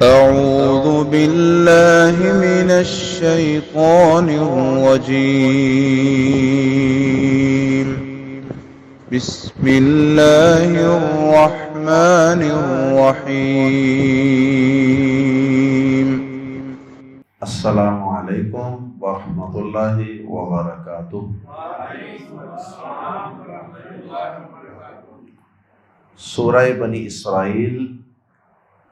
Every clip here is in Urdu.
أعوذ بالله من الشيطان الرجيم. بسم الله الرحمن الرحيم. السلام علیکم ورحمۃ اللہ وبرکاتہ۔ سورہ بنی اسرائیل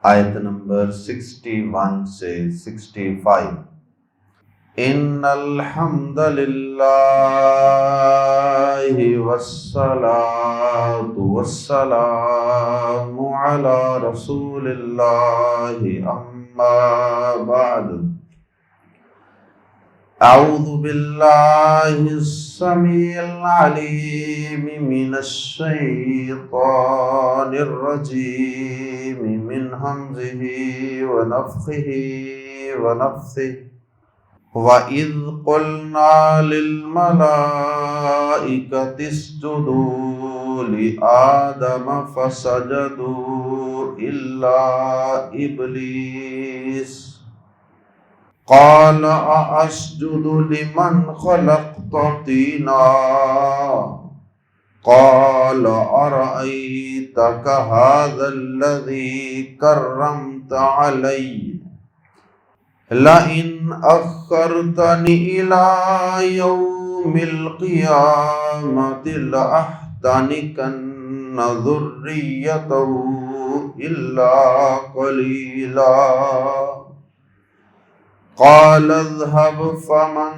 آیت نمبر 61 سے 65۔ ان الحمد للہ والصلاة والسلام علی رسول اللہ اما بعد۔ اعوذ باللہ السمیع العلیم من الشیطان الرجیم من ہمزہ ونفخہ ونفثہ۔ وَإِذْ قُلْنَا لِلْمَلَائِكَةِ اسْجُدُوا لِآدَمَ فَسَجَدُوا إِلَّا إِبْلِيسَ قَالَ أَأَسْجُدُ لِمَنْ خَلَقْتَ طِينًا قَالَ أَرَأَيْتَكَ هَذَا الَّذِي كَرَّمْتَ عَلَيَّ لَئِنْ أَخَّرْتَنِي إِلَى يَوْمِ الْقِيَامَةِ لَأَحْتَنِكَنَّ ذُرِّيَّتَهُ إِلَّا قَلِيلًا قَالَ اذْهَبْ فَمَنْ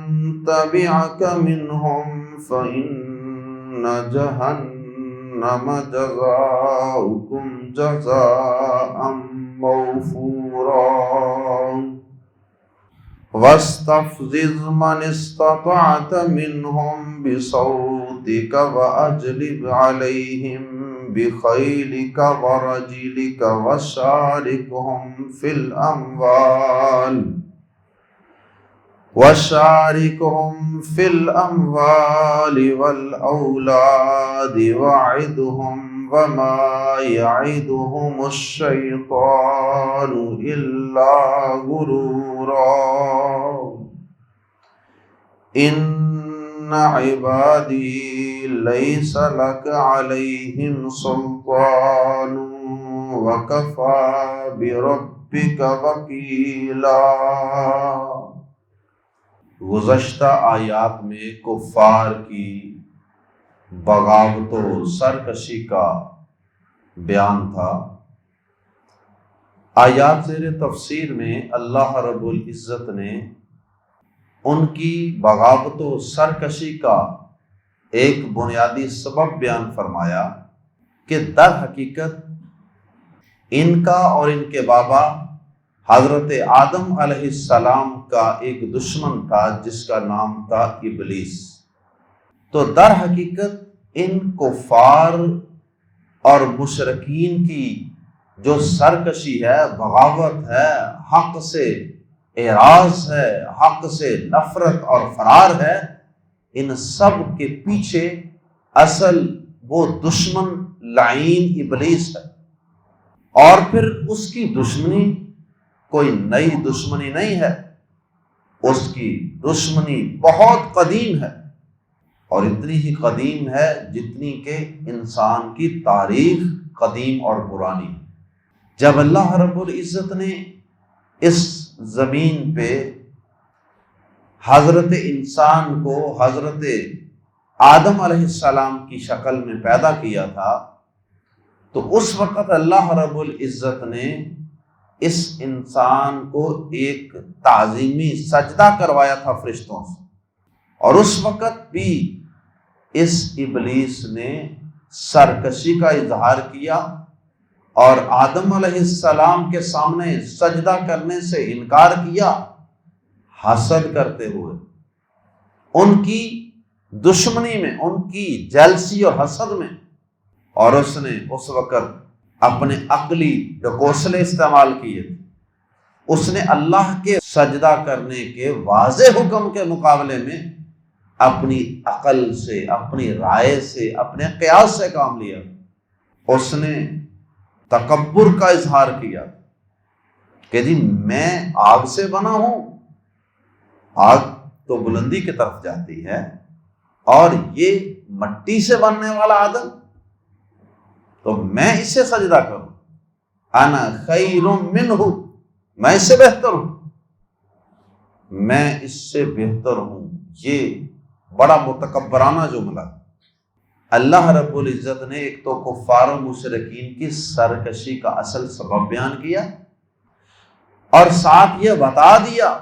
تَبِعَكَ مِنْهُمْ فَإِنَّ جَهَنَّمَ جَزَاؤُكُمْ جَزَاءً مَوْفُورًا وَاسْتَفْزِزْ مَنِ اسْتَطَعْتَ مِنْهُمْ بِصَوْتِكَ وَأَجْلِبْ عَلَيْهِمْ بِخَيْلِكَ وَرَجِلِكَ وَشَارِكْهُمْ فِي الْأَمْوَالِ وَالْأَوْلَادِ وَعِدْهُمْ وَمَا يَعِدُهُمُ الشَّيْطَانُ إِلَّا غُرُورًا إِنَّ عِبَادِي لَيْسَ لَكَ عَلَيْهِمْ سُلْطَانٌ وَكَفَى بِرَبِّكَ وَكِيلًا۔ گزشتہ آیات میں کفار کی بغاوت و سرکشی کا بیان تھا۔ آیات زیر تفسیر میں اللہ رب العزت نے ان کی بغاوت و سرکشی کا ایک بنیادی سبب بیان فرمایا کہ در حقیقت ان کا اور ان کے بابا حضرت آدم علیہ السلام کا ایک دشمن تھا جس کا نام تھا ابلیس۔ تو در حقیقت ان کفار اور مشرکین کی جو سرکشی ہے، بغاوت ہے، حق سے اعراض ہے، حق سے نفرت اور فرار ہے، ان سب کے پیچھے اصل وہ دشمن لعین ابلیس ہے۔ اور پھر اس کی دشمنی کوئی نئی دشمنی نہیں ہے، اس کی دشمنی بہت قدیم ہے، اور اتنی ہی قدیم ہے جتنی کہ انسان کی تاریخ قدیم اور پرانی۔ جب اللہ رب العزت نے اس زمین پہ حضرت انسان کو حضرت آدم علیہ السلام کی شکل میں پیدا کیا تھا، تو اس وقت اللہ رب العزت نے اس انسان کو ایک تعظیمی سجدہ کروایا تھا فرشتوں سے، اور اس وقت بھی اس ابلیس نے سرکشی کا اظہار کیا اور آدم علیہ السلام کے سامنے سجدہ کرنے سے انکار کیا، حسد کرتے ہوئے، ان کی دشمنی میں، ان کی جیلسی اور حسد میں۔ اور اس نے اس وقت اپنے عقلی ڈکوسلے استعمال کیے، اس نے اللہ کے سجدہ کرنے کے واضح حکم کے مقابلے میں اپنی عقل سے، اپنی رائے سے، اپنے قیاس سے کام لیا۔ اس نے تکبر کا اظہار کیا کہ جی میں آگ سے بنا ہوں، آگ تو بلندی کی طرف جاتی ہے، اور یہ مٹی سے بننے والا آدم، تو میں اس سے سجدہ کروں، انا خیر منہ، میں اس سے بہتر ہوں، میں اس سے بہتر ہوں۔ یہ بڑا متکبرانہ جملہ۔ اللہ رب العزت نے ایک تو کفار و مشرکین کی سرکشی کا اصل سبب بیان کیا، اور ساتھ یہ بتا دیا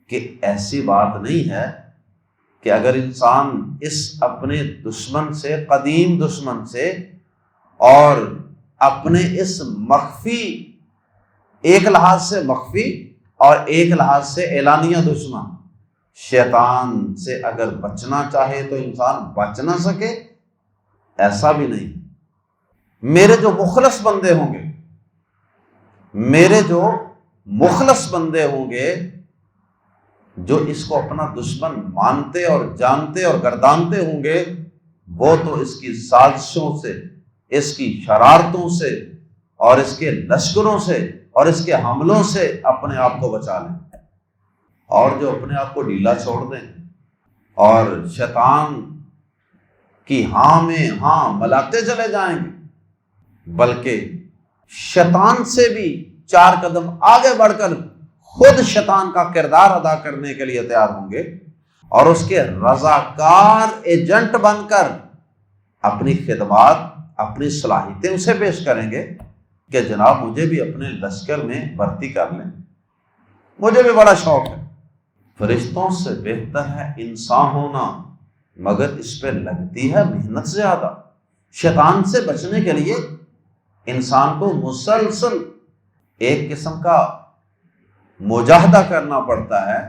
کہ ایسی بات نہیں ہے کہ اگر انسان اس اپنے دشمن سے، قدیم دشمن سے، اور اپنے اس مخفی، ایک لحاظ سے مخفی اور ایک لحاظ سے اعلانیہ دشمن شیطان سے اگر بچنا چاہے تو انسان بچ نہ سکے، ایسا بھی نہیں۔ میرے جو مخلص بندے ہوں گے، میرے جو مخلص بندے ہوں گے، جو اس کو اپنا دشمن مانتے اور جانتے اور گردانتے ہوں گے، وہ تو اس کی سازشوں سے، اس کی شرارتوں سے، اور اس کے لشکروں سے، اور اس کے حملوں سے اپنے آپ کو بچا لیں۔ اور جو اپنے آپ کو ڈھیلا چھوڑ دیں اور شیطان کی ہاں میں ہاں ملاتے چلے جائیں گے، بلکہ شیطان سے بھی 4 قدم آگے بڑھ کر خود شیطان کا کردار ادا کرنے کے لیے تیار ہوں گے، اور اس کے رضاکار ایجنٹ بن کر اپنی خدمات، اپنی صلاحیتیں اسے پیش کریں گے کہ جناب مجھے بھی اپنے لشکر میں بھرتی کر لیں، مجھے بھی بڑا شوق ہے۔ فرشتوں سے بہتر ہے انسان ہونا، مگر اس پہ لگتی ہے محنت زیادہ۔ شیطان سے بچنے کے لیے انسان کو مسلسل ایک قسم کا مجاہدہ کرنا پڑتا ہے،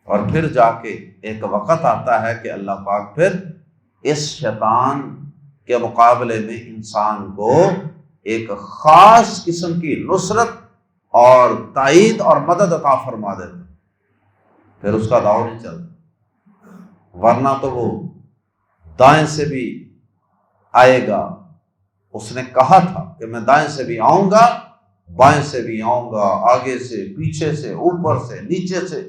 اور پھر جا کے ایک وقت آتا ہے کہ اللہ پاک پھر اس شیطان کے مقابلے میں انسان کو ایک خاص قسم کی نصرت اور تائید اور مدد عطا فرما دیتے، پھر اس کا داؤ نہیں چلتا۔ ورنہ تو وہ دائیں سے بھی آئے گا، اس نے کہا تھا کہ میں دائیں سے بھی آؤں گا، بائیں سے بھی آؤں گا، آگے سے، پیچھے سے، اوپر سے، نیچے سے،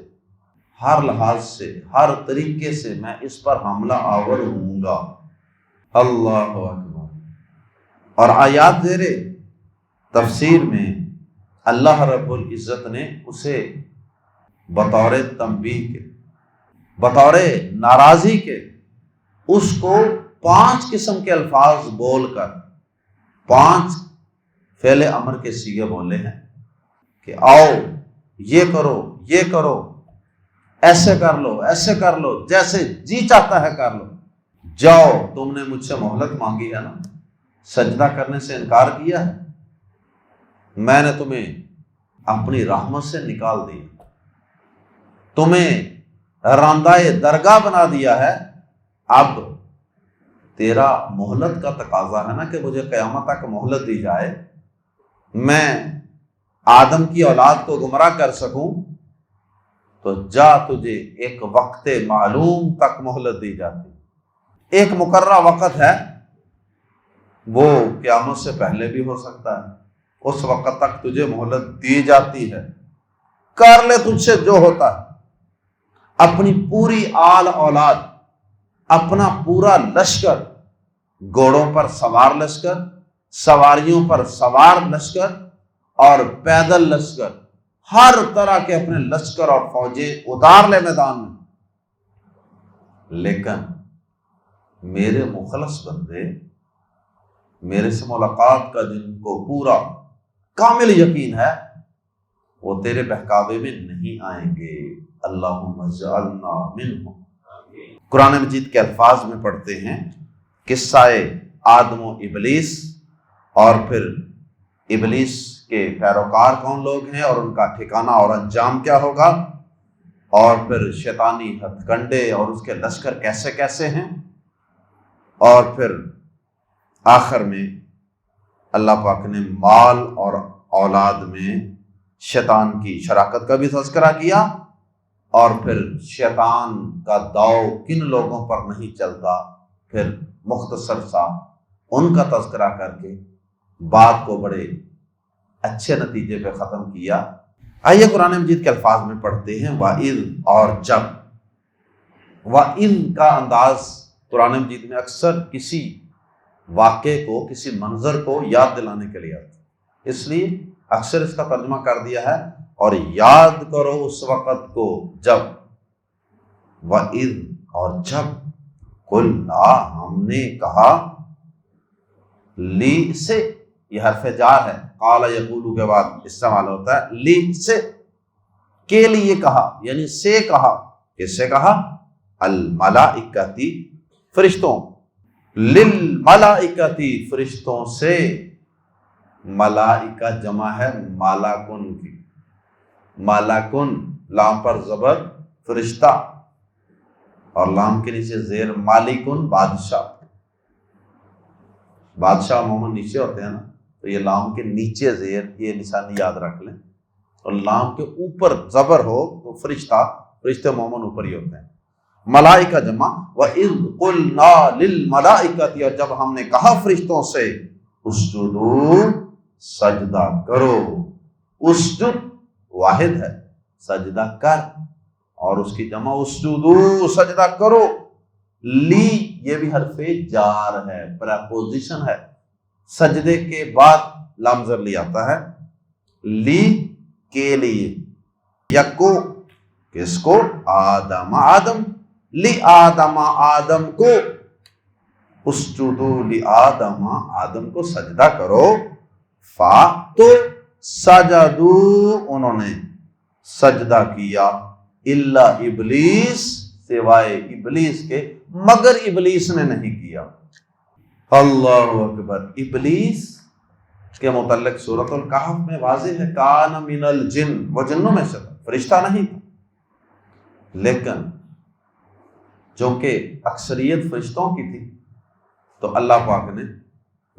ہر لحاظ سے، ہر طریقے سے میں اس پر حملہ آور ہوں گا۔ اللہ اکبر۔ اور آیات زیر تفسیر میں اللہ رب العزت نے اسے بطور تنبیہ کے، بطور ناراضی کے، اس کو 5 قسم کے الفاظ بول کر 5 فعل امر کے صیغے بولے ہیں کہ آؤ یہ کرو، یہ کرو، ایسے کر لو، ایسے کر لو، جیسے جی چاہتا ہے کر لو۔ جاؤ، تم نے مجھ سے مہلت مانگی ہے نا، سجدہ کرنے سے انکار کیا ہے، میں نے تمہیں اپنی رحمت سے نکال دیا، تمہیں راندہ درگاہ بنا دیا ہے، اب تیرا مہلت کا تقاضا ہے نا کہ مجھے قیامت تک مہلت دی جائے، میں آدم کی اولاد کو گمراہ کر سکوں، تو جا، تجھے ایک وقت معلوم تک مہلت دی جاتی، ایک مقررہ وقت ہے، وہ قیامت سے پہلے بھی ہو سکتا ہے، اس وقت تک تجھے مہلت دی جاتی ہے، کر لے تجھ سے جو ہوتا ہے۔ اپنی پوری آل اولاد، اپنا پورا لشکر، گھوڑوں پر سوار لشکر، سواریوں پر سوار لشکر اور پیدل لشکر، ہر طرح کے اپنے لشکر اور فوجیں اتار لے میدان میں، لیکن میرے مخلص بندے، میرے سے ملاقات کا جن کو پورا کامل یقین ہے، وہ تیرے بہکاوے میں نہیں آئیں گے۔ اللہم اجعلنا منہم۔ قرآن مجید کے الفاظ میں پڑھتے ہیں قصہ آدم و ابلیس، اور پھر ابلیس کے پیروکار کون لوگ ہیں اور ان کا ٹھکانہ اور انجام کیا ہوگا، اور پھر شیطانی ہتھ کنڈے اور اس کے لشکر کیسے کیسے ہیں، اور پھر آخر میں اللہ پاک نے مال اور اولاد میں شیطان کی شراکت کا بھی تذکرہ کیا، اور پھر شیطان کا داؤ کن لوگوں پر نہیں چلتا، پھر مختصر سا ان کا تذکرہ کر کے بات کو بڑے اچھے نتیجے پہ ختم کیا آئیے قرآن مجید کے الفاظ میں پڑھتے ہیں وَإِذْ، اور جب. وَإِذْ کا انداز قرآن مجید میں اکثر کسی واقعے کو، کسی منظر کو یاد دلانے کے لیے آتا ہے، اس لیے اکثر اس کا ترجمہ کر دیا ہے اور یاد کرو اس وقت کو جب. وَإِذْ، اور جب. قُلْنَا، ہم نے کہا. لی سے، یہ حرف جار ہے، قال یقولو کے بعد استعمال ہوتا ہے. لی سے، کے لیے کہا، یعنی سے کہا. کس سے کہا؟ الملائکتی، فرشتوں. للملائکتی، فرشتوں سے. ملائکہ جمع ہے مالاکن کی. مالاکن، لام پر زبر، فرشتہ، اور لام کے نیچے زیر. مالکن، بادشاہ. بادشاہ عموماً نیچے ہوتے ہیں نا، تو یہ لام کے نیچے زیر، یہ نشانی یاد رکھ لیں. اور لام کے اوپر زبر ہو تو فرشتہ، فرشتے عموماً اوپر ہی ہوتے ہیں. ملائکہ جمع. وَإِذْ قُلْنَا لِلْمَلَائِكَةِ، اور جب ہم نے کہا فرشتوں سے اسجدوا، سجدہ کرو. اسجد واحد ہے، سجدہ کر، اور اس کی جمع اسجدوا، سجدہ کرو. لی، یہ بھی حرف جار ہے، پریپوزیشن ہے. سجدے کے بعد لام زر لی آتا ہے. لی، کے لیے. یکو، کس کو؟ آدم، آدم. لی آدم، آدم کو. اسجدوا لی آدم، آدم کو سجدہ کرو. فا، تو. سجدو، انہوں نے سجدہ کیا. الا ابلیس، سوائے ابلیس کے، مگر ابلیس نے نہیں کیا. اللہ اکبر. ابلیس کے متعلق سورۃ الکہف میں واضح ہے کان من الجن، وہ جنوں میں سے تھا، فرشتہ نہیں تھا. لیکن چونکہ اکثریت فرشتوں کی تھی تو اللہ پاک نے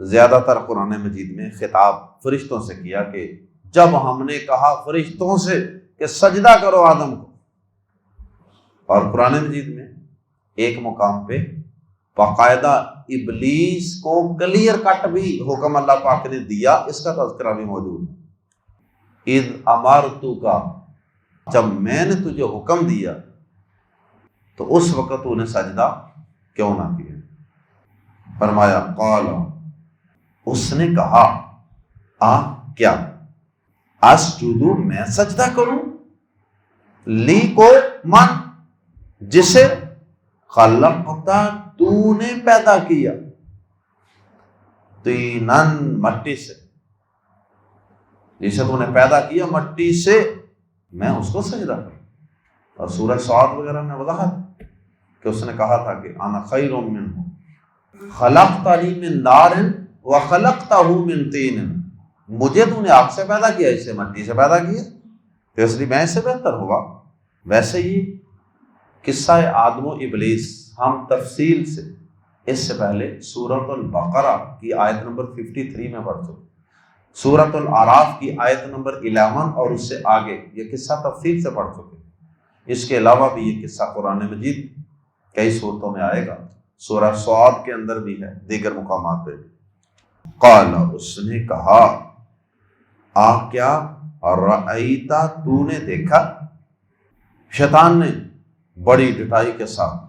زیادہ تر قرآن مجید میں خطاب فرشتوں سے کیا کہ جب ہم نے کہا فرشتوں سے کہ سجدہ کرو آدم کو. اور قرآن مجید میں ایک مقام پہ باقاعدہ ابلیس کو کلیئر کٹ بھی حکم اللہ پاک نے دیا، اس کا تذکرہ بھی موجود ہے. اذ امرتک، جب میں نے تجھے حکم دیا تو اس وقت تو نے سجدہ کیوں نہ کیا. فرمایا قال، اس نے کہا، کیا؟ اسجدو، میں سجدہ کروں. لی کو من، جسے خلقتا، تو نے پیدا کیا. طینن، مٹی سے، جسے تو نے پیدا کیا مٹی سے، میں اس کو سجدہ کروں. اور سورہ صاد وغیرہ میں وضاحت کہ اس نے کہا تھا کہ انا خیر منہ خلقتنی من نار وخلقتہ من طین، مجھے تو نے آگ سے پیدا کیا، اسے مٹی سے پیدا کیا، تو اس لیے میں اس سے بہتر ہوا. ویسے ہی قصہ آدم و ابلیس ہم تفصیل سے اس سے پہلے سورۃ البقرہ کی آیت نمبر 53 میں پڑھ چکے. سورۃ الاعراف کی آیت نمبر 11 اور اس سے آگے یہ قصہ تفصیل سے پڑھ چکے. اس کے علاوہ بھی یہ قصہ قرآن مجید کئی صورتوں میں آئے گا. سورہ صاد کے اندر بھی ہے، دیگر مقامات پہ. قال، اس نے کہا، کیا؟ رأیتا، تو نے دیکھا. شیطان نے بڑی ڈٹائی کے ساتھ،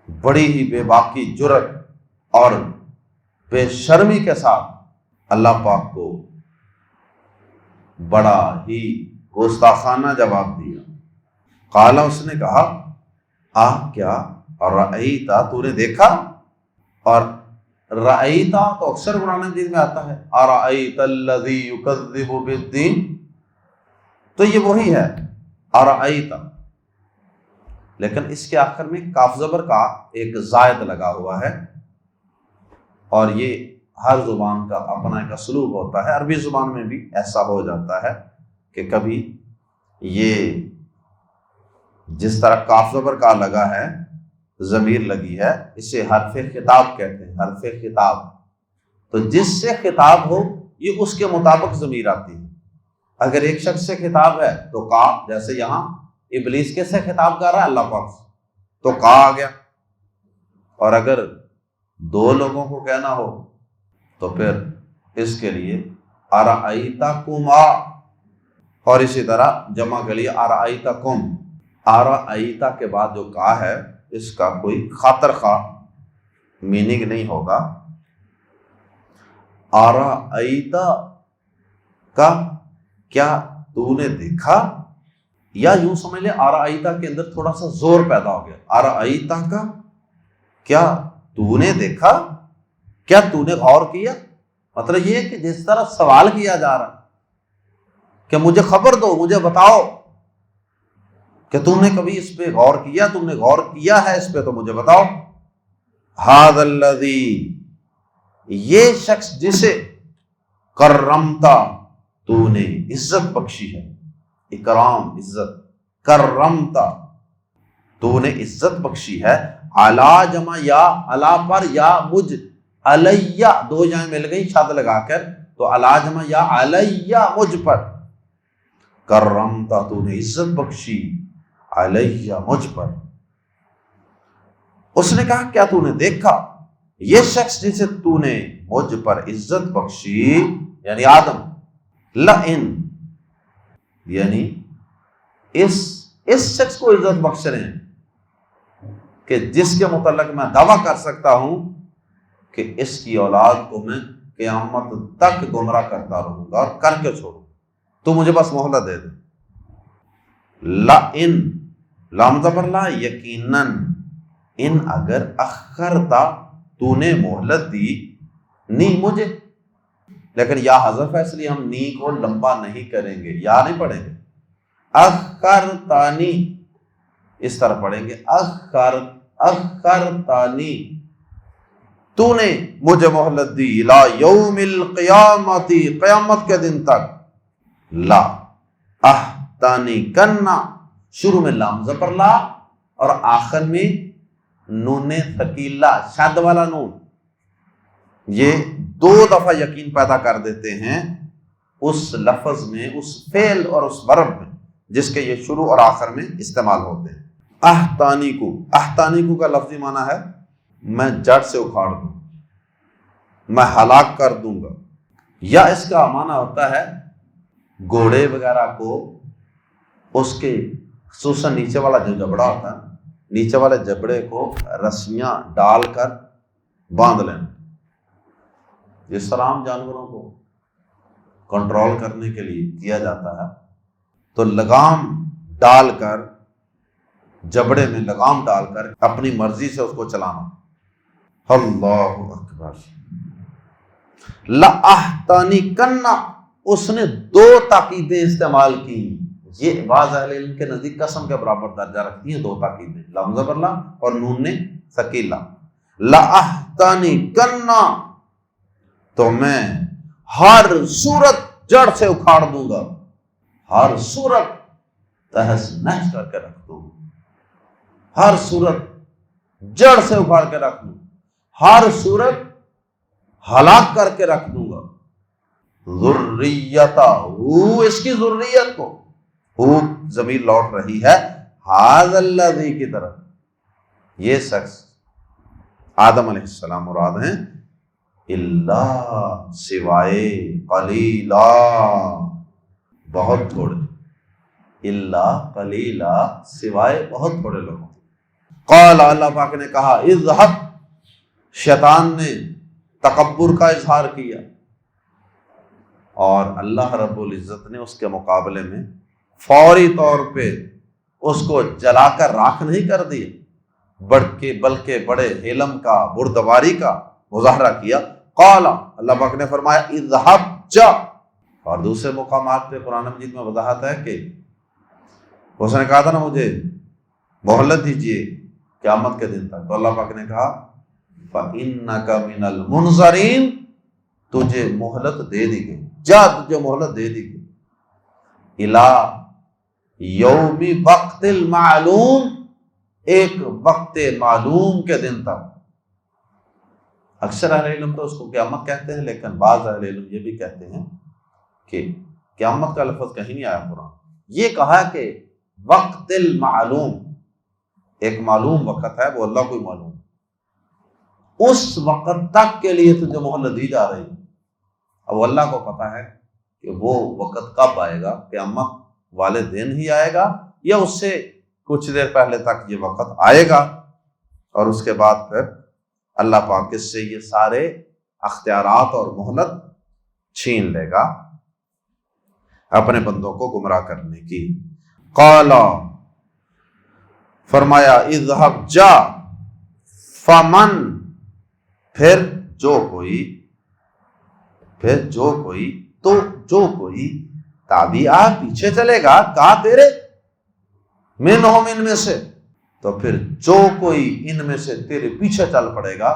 بڑی ہی بے باکی جرت اور بے شرمی کے ساتھ اللہ پاک کو بڑا ہی گستاخانہ جواب دیا. قال، اس نے کہا، کیا؟ رأیتا، تو نے دیکھا. اور رأیتا تو اکثر قرآن مجید میں آتا ہے ارأیت الذی یکذب بالدین، تو یہ وہی ہے ارأیتا، لیکن اس کے آخر میں کاف زبر کا ایک زائد لگا ہوا ہے. اور یہ ہر زبان کا اپنا ایک اسلوب ہوتا ہے. عربی زبان میں بھی ایسا ہو جاتا ہے کہ کبھی یہ جس طرح کاف زبر کا لگا ہے، ضمیر لگی ہے، اسے حرف خطاب کہتے ہیں. حرف خطاب تو جس سے خطاب ہو یہ اس کے مطابق ضمیر آتی ہے. اگر ایک شخص سے خطاب ہے تو کا، جیسے یہاں ابلیس کے سے خطاب کر رہا ہے اللہ پاک سے تو کا آ گیا. اور اگر دو لوگوں کو کہنا ہو تو پھر اس کے لیے ارأیتکما، اور اسی طرح جمع کے لیے ارائیتکم، ارائیتا کے بعد جو کا ہے اس کا کوئی خاطر خواہ میننگ نہیں ہوگا. ارائیتا کا کیا تو نے دیکھا، یا یوں سمجھ لے ارائیتا کے اندر تھوڑا سا زور پیدا ہو گیا. ارائیتا کا کیا تو نے دیکھا، کیا تو نے غور کیا. مطلب یہ کہ جس طرح سوال کیا جا رہا کہ مجھے خبر دو، مجھے بتاؤ کہ تم نے کبھی اس پہ غور کیا، تم نے غور کیا ہے اس پہ تو مجھے بتاؤ. ھذا الذی، یہ شخص جسے کرمتا تو نے عزت بخشی ہے، اکرام عزت، کرمتا تو نے عزت بخشی ہے، علی جمع یا علی پر یا مجھ، علیہ دو جائیں مل گئی شد لگا کر تو علی جمع یا علیہ مجھ پر، کرمتا تو نے عزت بخشی علیہ مجھ پر. اس نے کہا کیا تو نے دیکھا، یہ شخص جسے تو نے مجھ پر عزت بخشی یعنی آدم، لئن یعنی اس شخص کو عزت بخش رہے ہیں کہ جس کے متعلق میں دعویٰ کر سکتا ہوں کہ اس کی اولاد کو میں قیامت تک گمراہ کرتا رہوں گا اور کر کے چھوڑوں، تو مجھے بس مہلت دے دے. لئن لام زبر لا، یقیناً، ان اگر اخرتا تو نے مہلت دی، نی مجھے، لیکن یا حذف ہے اس لیے ہم نی کو لمبا نہیں کریں گے، یا نہیں پڑھیں گے. اخرتانی اس طرح پڑھیں گے، اخرتانی تو نے مجھے مہلت دی، لا یوم القیامتی قیامت کے دن تک، لا احتانی کرنا، شروع میں لام زبر لا اور آخر میں نون ثقیلہ شد والا نون، یہ دو دفعہ یقین پیدا کر دیتے ہیں اس لفظ میں، اس فعل اور اس ورب میں جس کے یہ شروع اور آخر میں استعمال ہوتے ہیں. احتانی کو کا لفظی معنی ہے میں جڑ سے اکھاڑ دوں، میں ہلاک کر دوں گا. یا اس کا معنی ہوتا ہے گھوڑے وغیرہ کو اس کے خصوصاً نیچے والا جو جبڑا ہوتا ہے، نیچے والے جبڑے کو رسیاں ڈال کر باندھ لینا. جس طرح عام جانوروں کو کنٹرول کرنے کے لیے کیا جاتا ہے تو لگام ڈال کر، جبڑے میں لگام ڈال کر اپنی مرضی سے اس کو چلانا. اللہ اکبر. لَأَحْتَنِكَنَّ، اس نے دو تاکیدیں استعمال کی. یہ بعض اہل علم کے نزدیک قسم کے برابر درجہ رکھتی ہیں دو تاکیدیں، لام زبر لا اور نون ثقیلہ. لَأَحْتَنِكَنَّ، تو میں ہر صورت جڑ سے اکھاڑ دوں گا، ہر صورت تہس نہس کر کے رکھ دوں گا، ہر صورت جڑ سے اکھاڑ کے رکھ دوں، ہر صورت ہلاک کر کے رکھ دوں گا. ذریتہ، اس کی ذریت کو، ضمیر لوٹ رہی ہے ھذا الذی کی طرف. یہ شخص آدم علیہ السلام مراد ہیں، اللہ سوائے، قلیلا بہت تھوڑے، اللہ قلیلا سوائے بہت تھوڑے لوگوں. قال، اللہ پاک نے کہا، اذهب، شیطان نے تکبر کا اظہار کیا اور اللہ رب العزت نے اس کے مقابلے میں فوری طور پہ اس کو جلا کر راکھ نہیں کر دیا، بلکہ بڑے علم کا، بردباری کا مظاہرہ کیا. قال، اللہ پاک نے فرمایا، اذهب، جا. اور دوسرے مقامات پہ قرآن مجید میں وضاحت ہے کہ اس نے کہا تھا نا مجھے مہلت دیجیے قیامت کے دن تک، تو اللہ پاک نے کہا فَإِنَّكَ مِنَ الْمُنظَرِينَ، تجھے مہلت دے دی گئی، جا تجھے مہلت دے دی گئی. اِلَى یوم وقت المعلوم، ایک وقت معلوم کے دن تک. اکثر اہل علم تو اس کو قیامت کہتے ہیں، لیکن بعض اہل علم یہ بھی کہتے ہیں کہ قیامت کا لفظ کہیں نہیں آیا قرآن. یہ کہا کہ وقت المعلوم، ایک معلوم وقت ہے وہ اللہ کو ہی معلوم، اس وقت تک کے لیے تجھے مہلت دی جا رہی ہے. اب اللہ کو پتا ہے کہ وہ وقت کب آئے گا، قیامت والے دن ہی آئے گا یا اس سے کچھ دیر پہلے تک یہ وقت آئے گا، اور اس کے بعد پھر اللہ پاک اس سے یہ سارے اختیارات اور مہلت چھین لے گا اپنے بندوں کو گمراہ کرنے کی۔ قال، فرمایا، اذهب جا، فمن، پھر جو کوئی تابعہ پیچھے چلے گا، کہا تیرے، منہم، ان میں سے، تو پھر جو کوئی ان میں سے تیرے پیچھے چل پڑے گا،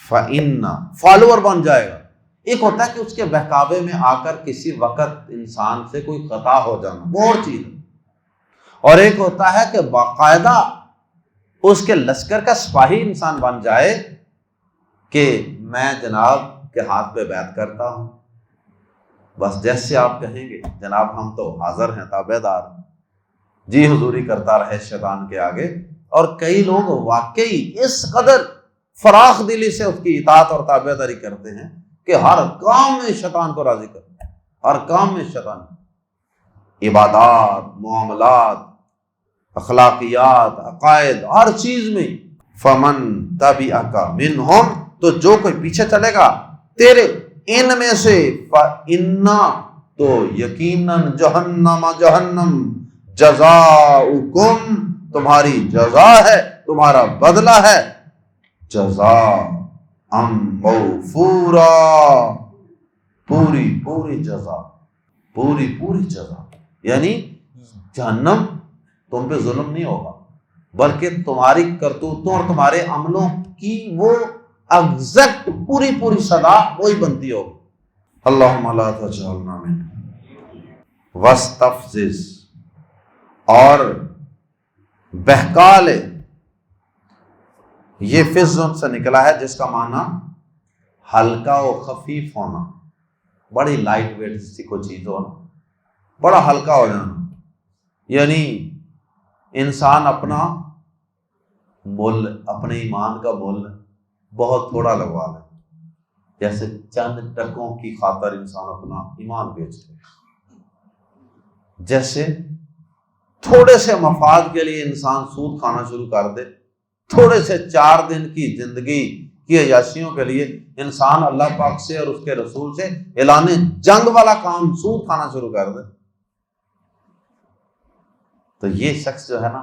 فَإِنَّ، فالوور بن جائے گا۔ ایک ہوتا ہے کہ اس کے بہکاوے میں آ کر کسی وقت انسان سے کوئی خطا ہو جانا، وہ اور چیز ہے، اور ایک ہوتا ہے کہ باقاعدہ اس کے لشکر کا سپاہی انسان بن جائے کہ میں جناب کے ہاتھ پہ بیعت کرتا ہوں، بس جیسے آپ کہیں گے جناب ہم تو حاضر ہیں، تابع دار، جی حضوری کرتا رہے شیطان کے آگے۔ اور کئی لوگ واقعی اس قدر فراخ دلی سے اس کی اطاعت اور تابع داری کرتے ہیں کہ ہر کام میں شیطان کو راضی کرتے ہیں، ہر کام میں شیطان، عبادات، معاملات، اخلاقیات، عقائد، ہر چیز میں۔ فمن تبعک منہم، تو جو کوئی پیچھے چلے گا تیرے ان میں سے، فإنا، تو یقیناً، جہنم جزاؤکم، تمہاری جزا ہے، تمہارا بدلہ ہے، جزاء موفورا، پوری جزا، پوری جزا، یعنی جہنم تم پہ ظلم نہیں ہوگا بلکہ تمہاری کرتوتوں اور تمہارے عملوں کی وہ ایگزیکٹ پوری سزا وہی بنتی ہوگی۔ اللہم لا تجعلنا منہم۔ واستفزز، اور بہکا لے، یہ فزن سے نکلا ہے جس کا معنی ہلکا و خفیف ہونا، بڑی لائٹ ویٹ جس کی کوئی چیز ہونا، بڑا ہلکا ہو جانا، یعنی انسان اپنا مول، اپنے ایمان کا مول بہت تھوڑا لگوا لے، جیسے چند ٹکوں کی خاطر انسان اپنا ایمان بیچ لے، جیسے تھوڑے سے مفاد کے لیے انسان سود کھانا شروع کر دے، تھوڑے سے 4 دن کی زندگی کی عیاشیوں کے لیے انسان اللہ پاک سے اور اس کے رسول سے اعلان جنگ والا کام سود کھانا شروع کر دے، تو یہ شخص جو ہے نا،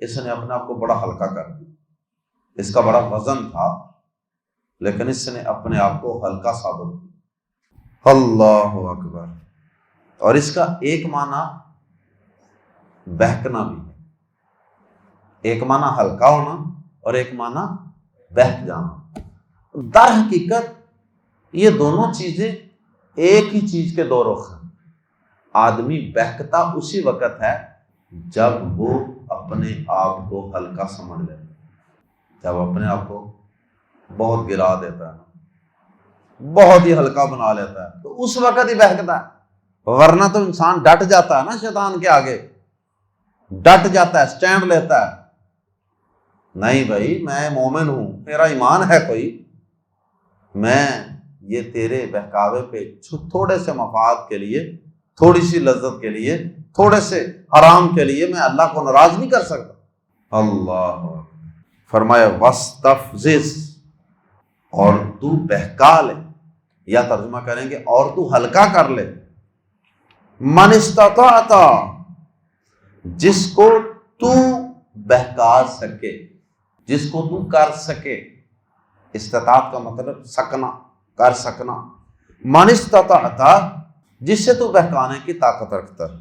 اس نے اپنے آپ کو بڑا ہلکا کر دیا، اس کا بڑا وزن تھا لیکن اس نے اپنے آپ کو ہلکا ثابت کیا۔ اللہ اکبر۔ اور اس کا ایک معنی بہکنا بھی ہے، ایک معنی ہلکا ہونا اور ایک معنی بہک جانا۔ در حقیقت یہ دونوں چیزیں ایک ہی چیز کے دو رخ ہیں۔ آدمی بہکتا اسی وقت ہے جب وہ اپنے آپ کو ہلکا سمجھ لیتا ہے، جب اپنے آپ کو بہت گرا دیتا ہے، بہت ہی ہلکا بنا لیتا ہے، تو اس وقت ہی بہکتا ہے، ورنہ تو انسان ڈٹ جاتا ہے نا شیطان کے آگے، ڈٹ جاتا ہے، سٹینڈ لیتا ہے، نہیں بھائی میں مومن ہوں، میرا ایمان ہے کوئی، میں یہ تیرے بہکاوے پہ تھوڑے سے مفاد کے لیے، تھوڑی سی لذت کے لیے، تھوڑے سے حرام کے لیے میں اللہ کو ناراض نہیں کر سکتا۔ اللہ فرمایا واستفزز، اور تو بہکا لے، یا ترجمہ کریں گے اور تو ہلکا کر لے، من استطاعت، جس کو تو بہکا سکے، جس کو تو کر سکے، استطاعت کا مطلب سکنا، کر سکنا، من استطاعت، جس سے تو بہکانے کی طاقت رکھتا ہے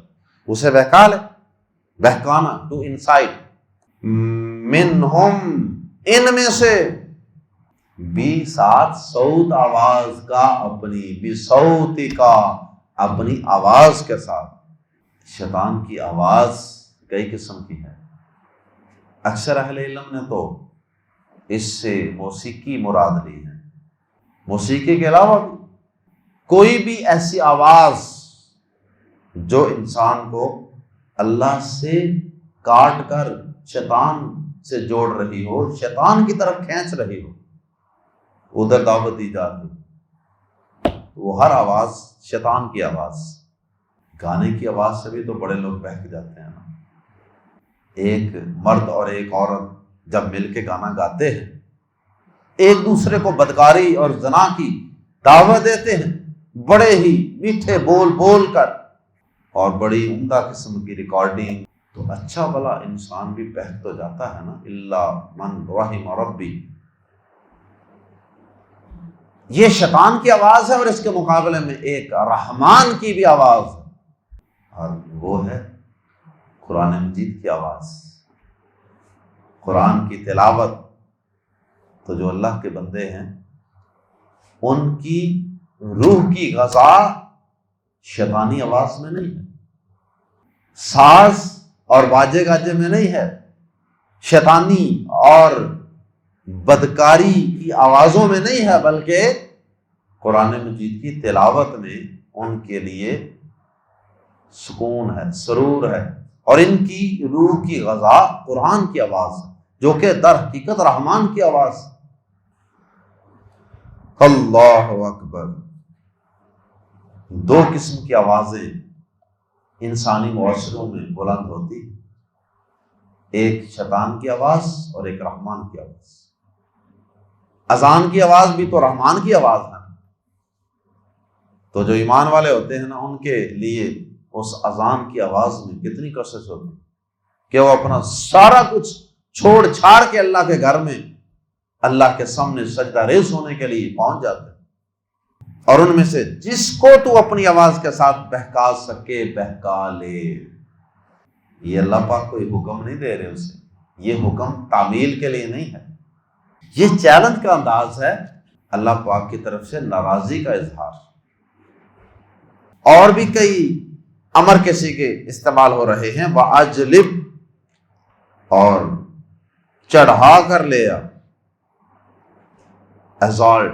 اسے بہکا لے، بہکانا، ٹو انسائٹ، منہم، ان میں سے، بھی ساتھ صوت آواز کا، اپنی بھی صوتی کا، اپنی آواز کے ساتھ۔ شیطان کی آواز کئی قسم کی ہے، اکثر اہل علم نے تو اس سے موسیقی مراد لی ہے، موسیقی کے علاوہ بھی کوئی بھی ایسی آواز جو انسان کو اللہ سے کاٹ کر شیطان سے جوڑ رہی ہو، شیطان کی طرف کھینچ رہی ہو، ادھر دعوت دی جاتی، وہ ہر آواز شیطان کی آواز. گانے کی آواز سے بھی تو بڑے لوگ بہک جاتے ہیں نا. ایک مرد اور ایک عورت جب مل کے گانا گاتے ہیں، ایک دوسرے کو بدکاری اور زنا کی دعوت دیتے ہیں، بڑے ہی میٹھے بول بول کر اور بڑی عمدہ قسم کی ریکارڈنگ، تو اچھا بھلا انسان بھی بہک تو جاتا ہے نا. الا من رحم ربی. یہ شیطان کی آواز ہے، اور اس کے مقابلے میں ایک رحمان کی بھی آواز ہے، اور وہ ہے قرآن مجید کی آواز. قرآن کی تلاوت تو جو اللہ کے بندے ہیں ان کی روح کی غذا شیطانی آواز میں نہیں ہے، ساز اور باجے گاجے میں نہیں ہے، شیطانی اور بدکاری کی آوازوں میں نہیں ہے، بلکہ قرآن مجید کی تلاوت میں ان کے لیے سکون ہے، سرور ہے. اور ان کی روح کی غذا قرآن کی آواز ہے، جو کہ در حقیقت رحمان کی آواز. اللہ اکبر. دو قسم کی آوازیں انسانی معاشروں میں بلند ہوتی، ایک شیطان کی آواز اور ایک رحمان کی آواز. اذان کی آواز بھی تو رحمان کی آواز ہے. تو جو ایمان والے ہوتے ہیں نا، ان کے لیے اس اذان کی آواز میں کتنی کوشش ہوتی کہ وہ اپنا سارا کچھ چھوڑ چھاڑ کے اللہ کے گھر میں اللہ کے سامنے سجدہ ریز ہونے کے لیے پہنچ جاتے ہیں. اور ان میں سے جس کو تو اپنی آواز کے ساتھ بہکا سکے بہکا لے. یہ اللہ پاک کوئی حکم نہیں دے رہے اسے، یہ حکم تعمیل کے لیے نہیں ہے، یہ چیلنج کا انداز ہے، اللہ پاک کی طرف سے ناراضی کا اظہار. اور بھی کئی امر کے سیغے استعمال ہو رہے ہیں. وَأَجْلِبْ، اور چڑھا کر لیا، ایزالٹ،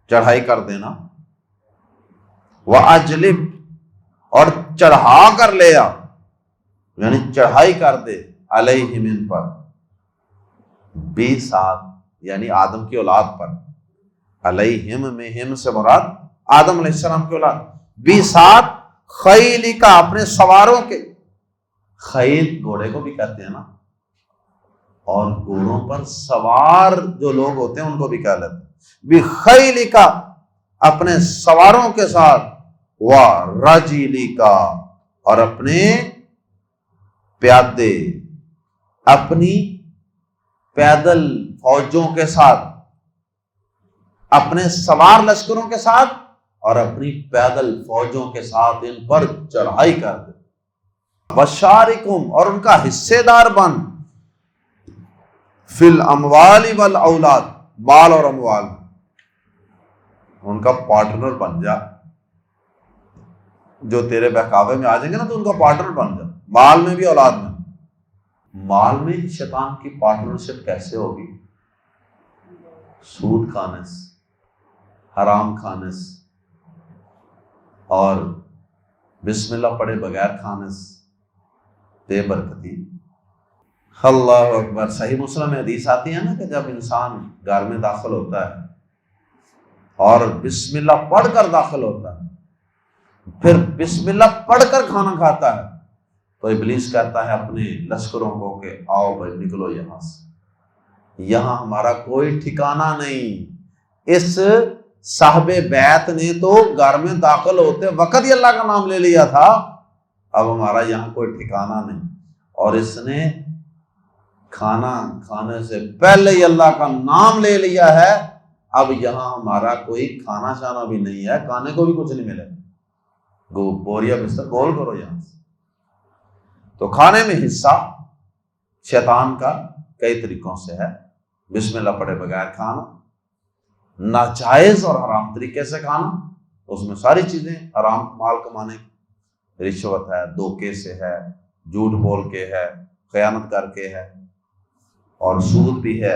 چڑھائی کر دینا. وَأَجْلِبْ، اور چڑھا کر لیا، یعنی چڑھائی کر دے، علیہم، ان پر، بِسَاتھ، یعنی آدم کی اولاد پر. علیہم میں ہم سے مراد آدم علیہ السلام کی اولاد. بِسَاتھ خیل کا، اپنے سواروں کے. خیل گھوڑے کو بھی کہتے ہیں نا، اور گھوڑوں پر سوار جو لوگ ہوتے ہیں ان کو بھی کہہ لیتے ہیں. بِخیل کا، اپنے سواروں کے ساتھ. وَرَجِلِ کا، اور اپنے پیادے، اپنی پیدل فوجوں کے ساتھ، اپنے سوار لشکروں کے ساتھ اور اپنی پیدل فوجوں کے ساتھ ان پر چڑھائی کر دے. وَشَارِكُمْ، اور ان کا حصے دار بن. فِي الْأَمْوَالِ وَالْأَوْلَادِ، مال اور اموال، ان کا پارٹنر بن جا. جو تیرے بہکاوے میں آ جائیں گے نا تو ان کا پارٹنر بن جا، مال میں بھی اولاد میں. مال میں شیطان کی پارٹنرشپ کیسے ہوگی؟ سود کھانے سے، حرام کھانے سے، اور بسم اللہ پڑھے بغیر کھانے سے، بے برکتی. اللہ اکبر. صحیح مسلم میں حدیث آتی ہے نا کہ جب انسان گھر میں داخل ہوتا ہے اور بسم اللہ پڑھ کر داخل ہوتا ہے، پھر بسم اللہ پڑھ کر کھانا کھاتا ہے، تو ابلیس کہتا ہے اپنے لشکروں کو کہ آؤ بھائی نکلو یہاں سے، یہاں ہمارا کوئی ٹھکانہ نہیں. اس صاحب بیت نے تو گھر میں داخل ہوتے وقت ہی اللہ کا نام لے لیا تھا، اب ہمارا یہاں کوئی ٹھکانہ نہیں. اور اس نے کھانا کھانے سے پہلے ہی اللہ کا نام لے لیا ہے، اب یہاں ہمارا کوئی کھانا شانا بھی نہیں ہے، کھانے کو بھی کچھ نہیں ملے. بوریا بستر گول کرو یہاں سے. تو کھانے میں حصہ شیطان کا کئی طریقوں سے ہے. بسم اللہ پڑھے بغیر کھانا، ناجائز اور حرام طریقے سے کھانا، اس میں ساری چیزیں حرام مال کمانے کی، رشوت ہے، دھوکے سے ہے، جھوٹ بول کے ہے، خیانت کر کے ہے، اور سود بھی ہے.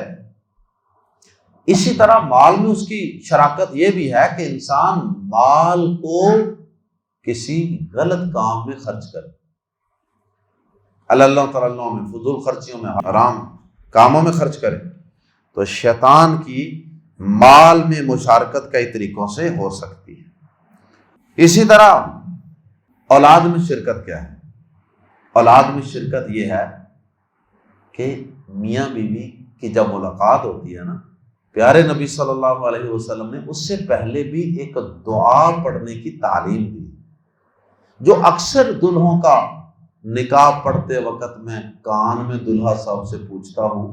اسی طرح مال میں اس کی شراکت یہ بھی ہے کہ انسان مال کو کسی غلط کام میں خرچ کرے، اللہ تعالیٰ میں فضول خرچیوں میں، حرام کاموں میں خرچ کرے. تو شیطان کی مال میں مشارکت کئی طریقوں سے ہو سکتی ہے. اسی طرح اولاد میں شرکت کیا ہے؟ اولاد میں شرکت یہ ہے کہ میاں بیوی کی جب ملاقات ہوتی ہے نا، پیارے نبی صلی اللہ علیہ وسلم نے اس سے پہلے بھی ایک دعا پڑھنے کی تعلیم دی، جو اکثر دلہوں کا نکاح پڑھتے وقت میں کان میں دلہا صاحب سے پوچھتا ہوں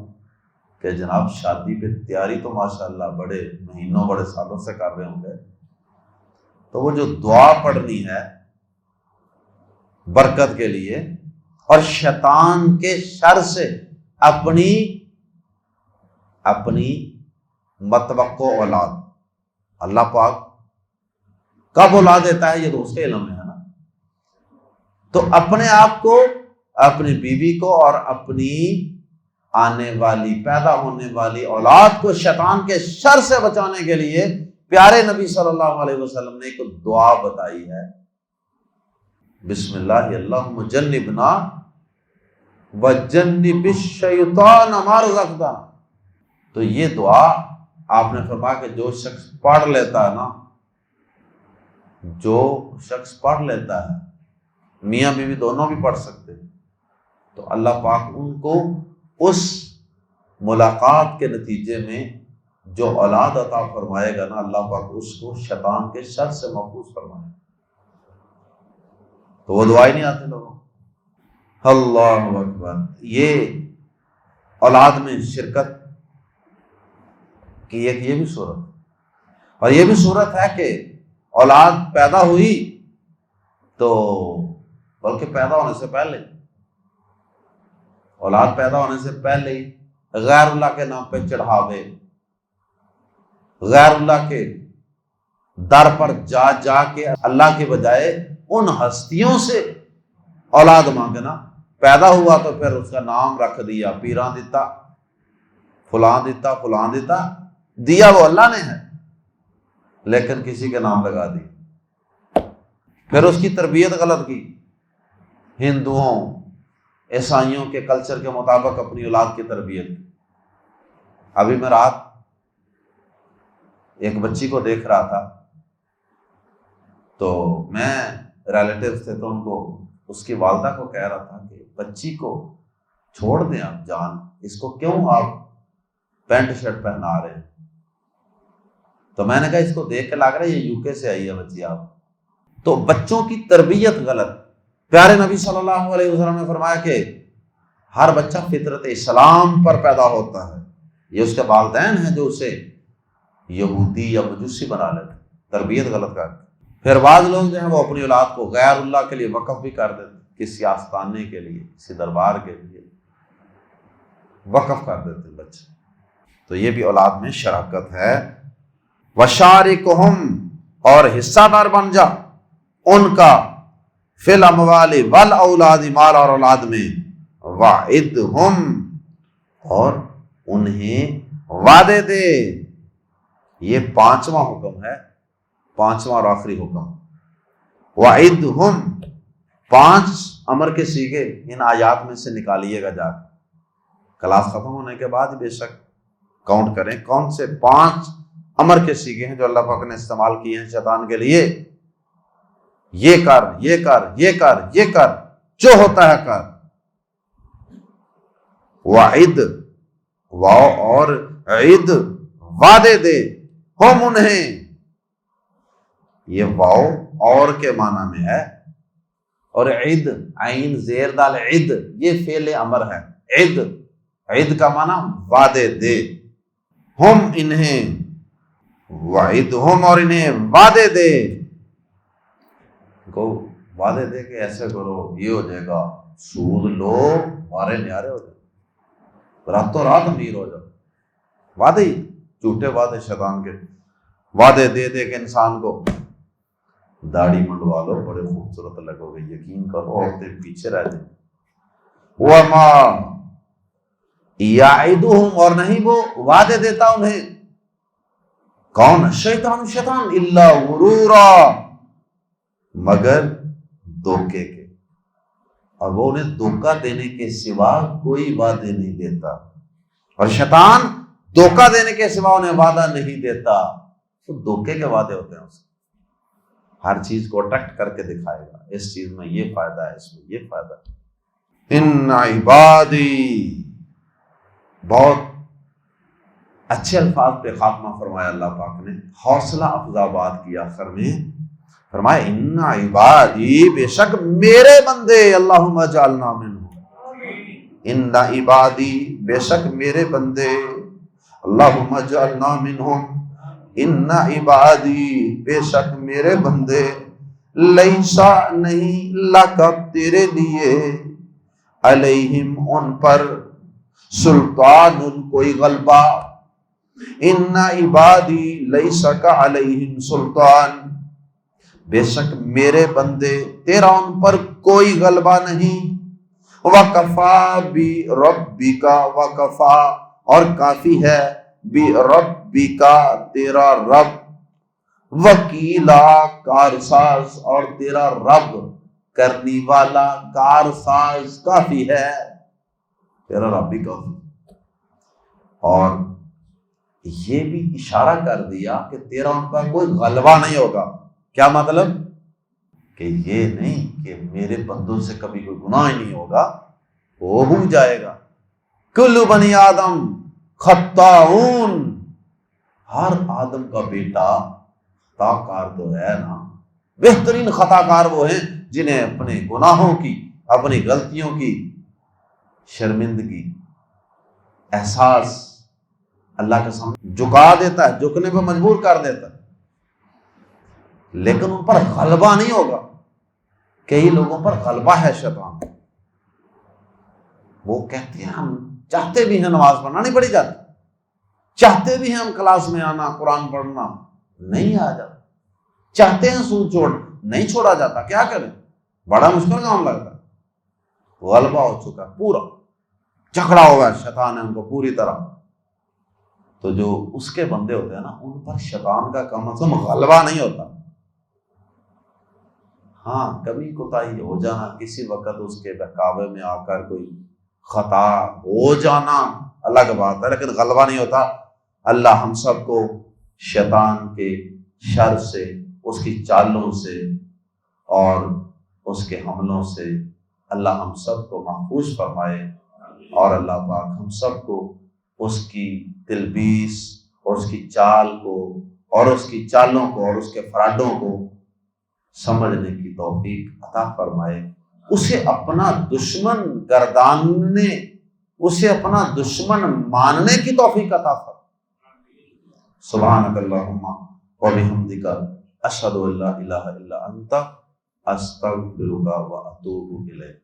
کہ جناب شادی پہ تیاری تو ماشاءاللہ بڑے مہینوں بڑے سالوں سے کر رہے ہوں گے، تو وہ جو دعا پڑھنی ہے برکت کے لیے اور شیطان کے شر سے اپنی متوقع اولاد، اللہ پاک کب اولاد دیتا ہے یہ تو اس کے علم میں ہے نا، تو اپنے آپ کو، اپنی بیوی کو اور اپنی آنے والی پیدا ہونے والی اولاد کو شیطان کے شر سے بچانے کے لیے پیارے نبی صلی اللہ علیہ وسلم نے ایک دعا بتائی ہے، بسم اللہ اللہم جنبنا وجنب الشیطان ما رزقتنا۔ تو یہ دعا آپ نے فرمایا کہ جو شخص پڑھ لیتا ہے نا، جو شخص پڑھ لیتا ہے، میاں بیوی دونوں بھی پڑھ سکتے ہیں، تو اللہ پاک ان کو اس ملاقات کے نتیجے میں جو اولاد عطا فرمائے گا نا، اللہ پاک اس کو شیطان کے شر سے محفوظ فرمائے گا۔ تو وہ دعائیں نہیں آتے لوگوں، اللہ اکبر۔ یہ اولاد میں شرکت کی ایک یہ بھی صورت، اور یہ بھی صورت ہے کہ اولاد پیدا ہوئی تو بلکہ پیدا ہونے سے پہلے، اولاد پیدا ہونے سے پہلے ہی غیر اللہ کے نام پہ چڑھاوے، غیر اللہ کے در پر جا جا کے اللہ کے بجائے ان ہستیوں سے اولاد مانگنا، پیدا ہوا تو پھر اس کا نام رکھ دیا، پیراں دیتا، فلاں دیتا، فلاں دیتا، دیا وہ اللہ نے ہے لیکن کسی کے نام لگا دی، پھر اس کی تربیت غلط کی، ہندوؤں عیسائیوں کے کلچر کے مطابق اپنی اولاد کی تربیت کی۔ ابھی میں رات ایک بچی کو دیکھ رہا تھا، تو میں ریلیٹیو تھے تو ان کو، اس کی والدہ کو کہہ رہا تھا کہ بچی کو چھوڑ دیں آپ جان، اس کو کیوں آپ پینٹ شرٹ پہنا رہے ہیں؟ تو میں نے کہا اس کو دیکھ کے لگ رہا ہے یہ یو کے سے آئی ہے بچی آپ۔ تو بچوں کی تربیت غلط، پیارے نبی صلی اللہ علیہ وسلم نے فرمایا کہ ہر بچہ فطرت اسلام پر پیدا ہوتا ہے، یہ اس کے والدین ہیں جو اسے یہودی یا مجوسی بنا لیتے، تربیت غلط کر۔ پھر بعض لوگ جو ہیں وہ اپنی اولاد کو غیر اللہ کے لیے وقف بھی کر دیتے، کسی آستانے کے لیے، کسی دربار کے لیے وقف کر دیتے بچے، تو یہ بھی اولاد میں شراکت ہے۔ وَشَارِكُهُمْ، اور حصہ دار بن جا ان کا، فِي الْأَمْوَالِ وَالْأَوْلَادِ، مال اور اولاد میں، وَعِدْهُمْ، اور انہیں وعدے دے۔ یہ پانچواں حکم ہے، پانچواں اور آخری حکم، وَعِدْهُمْ، 5 امر کے صیغے ان آیات میں سے نکالیے گا جا کے، کلاس ختم ہونے کے بعد بے شک کاؤنٹ کریں کون سے 5 امر کے صیغے ہیں جو اللہ پاک نے استعمال کیے ہیں شیطان کے لیے، یہ کر، یہ کر، یہ کر، یہ کر، جو ہوتا ہے کر۔ وعد، واو اور عید، وعدے دے، ہم انہیں، یہ واو اور کے معنی میں ہے، اور عید، عین زیر دال، عید یہ فعل امر ہے، عید، عید کا معنی وعدے دے، ہم انہیں، وعدہم، اور انہیں وعدے دے، کو وعدے دے کہ ایسے کرو یہ ہو جائے گا، سود لو مارے نیارے ہو جائے، راتوں رات امیر ہو جاؤ، وعدے ہی جھوٹے وعدے شیطان کے، وعدے دے دے کہ انسان کو داڑھی منڈوا لو بڑے خوبصورت لگو گے، یقین کرو عورتیں پیچھے رہ جائیں۔ وما یعدہم، اور نہیں وہ وعدے دیتا انہیں، کون؟ شیطان، شیطان، الا غرورا، مگر دھوکے کے، اور وہ انہیں دھوکہ دینے کے سوا کوئی وعدے نہیں دیتا، اور شیطان دھوکہ دینے کے سوا انہیں وعدہ نہیں دیتا، تو دھوکے کے وعدے ہوتے ہیں اس ہر چیز کو اٹریکٹ کر کے دکھائے گا، اس چیز میں یہ فائدہ ہے، اس میں یہ فائدہ ہے۔ ان عبادی، بہت اچھے الفاظ پہ خاتمہ فرمایا اللہ پاک نے، حوصلہ افزا بات کی آخر میں فرمایا ان عبادی، بے شک میرے بندے، اللہم اجعلنا منہم، ان عبادی، بے شک میرے بندے، اللہم اجعلنا منہم، ان عبادی، بے شک میرے بندے، لیسا نہیں، لکا تیرے لیے، علیہم ان پر، سلطان کوئی غلبہ، ان عبادی لیسا کا علیہم سلطان، بے شک میرے بندے تیرا ان پر کوئی غلبہ نہیں، وَكَفَى بِرَبِّكَ، وَكَفَى اور کافی ہے، بِرَبِّكَ تیرا رب، وکیلا کارساز اور تیرا رب کرنی والا، کارساز کافی ہے، تیرا رب بھی کافی۔ اور یہ بھی اشارہ کر دیا کہ تیرا ان پر کوئی غلبہ نہیں ہوگا۔ کیا مطلب؟ کہ یہ نہیں کہ میرے بندوں سے کبھی کوئی گناہ ہی نہیں ہوگا، وہ ہو جائے گا۔ کل بنی آدم خطاؤن، ہر آدم کا بیٹا خطا کار تو ہے نا، بہترین خطا کار وہ ہیں جنہیں اپنے گناہوں کی، اپنی غلطیوں کی شرمندگی، احساس اللہ کے سامنے جھکا دیتا ہے، جھکنے پہ مجبور کر دیتا ہے، لیکن ان پر غلبہ نہیں ہوگا۔ کئی لوگوں پر غلبہ ہے شیطان، وہ کہتے ہیں ہم چاہتے بھی ہیں نماز پڑھنا، نہیں پڑھی جاتی، چاہتے بھی ہیں ہم کلاس میں آنا، قرآن پڑھنا، نہیں آ جاتا، چاہتے ہیں سود چھوڑ، نہیں چھوڑا جاتا، کیا کریں، بڑا مشکل کام لگتا ہے۔ غلبہ ہو چکا ہے، پورا جھگڑا ہوا ہے شیطان نے ان کو پوری طرح۔ تو جو اس کے بندے ہوتے ہیں نا، ان پر شیطان کا کم از کم غلبہ نہیں ہوتا۔ ہاں کبھی کوتاہی ہو جانا، کسی وقت اس کے بہکاوے میں آ کر کوئی خطا ہو جانا الگ بات ہے، لیکن غلبہ نہیں ہوتا۔ اللہ ہم سب کو شیطان کے شر سے، اس کی چالوں سے اور اس کے حملوں سے اللہ ہم سب کو محفوظ فرمائے، اور اللہ پاک ہم سب کو اس کی تلبیس اور اس کی چال کو اور اس کی چالوں کو اور اس کے فراڈوں کو سمجھنے کی توفیق عطا فرمائے، اسے اپنا دشمن گرداننے، اسے اپنا دشمن ماننے کی توفیق عطا فرمائے۔ سبحانک اللہم و بحمدک، اشہد ان لا الہ الا انت، استغفرک و اتوب الیک۔